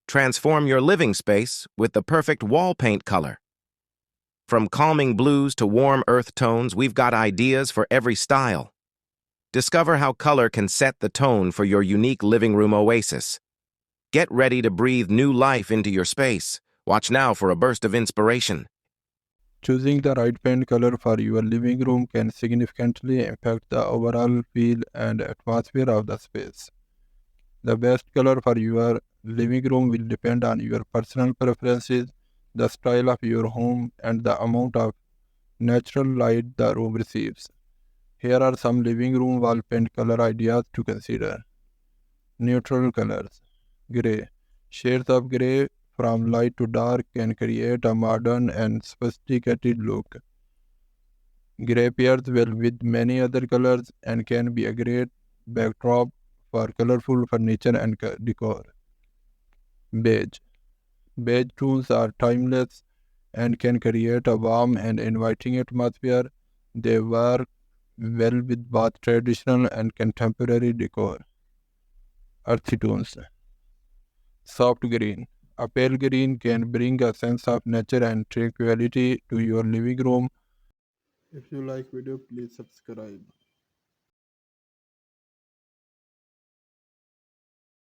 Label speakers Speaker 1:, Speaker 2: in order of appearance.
Speaker 1: Transform your living space with the perfect wall paint color. From calming blues to warm earth tones, we've got ideas for every style. Discover how color can set the tone for your unique living room oasis. Get ready to breathe new life into your space. Watch now for a burst of inspiration.
Speaker 2: Choosing the right paint color for your living room can significantly impact the overall feel and atmosphere of the space. The best color for your living room will depend on your personal preferences, the style of your home, and the amount of natural light the room receives. Here are some living room wall paint color ideas to consider. Neutral colors. Gray. Shades of gray from light to dark can create a modern and sophisticated look. Gray pairs well with many other colors and can be a great backdrop for colorful furniture and decor. Beige. Beige tones are timeless and can create a warm and inviting atmosphere. They work well with both traditional and contemporary decor. Earthy tones. Soft green. A pale green can bring a sense of nature and tranquility to your living room. If you like video, please subscribe.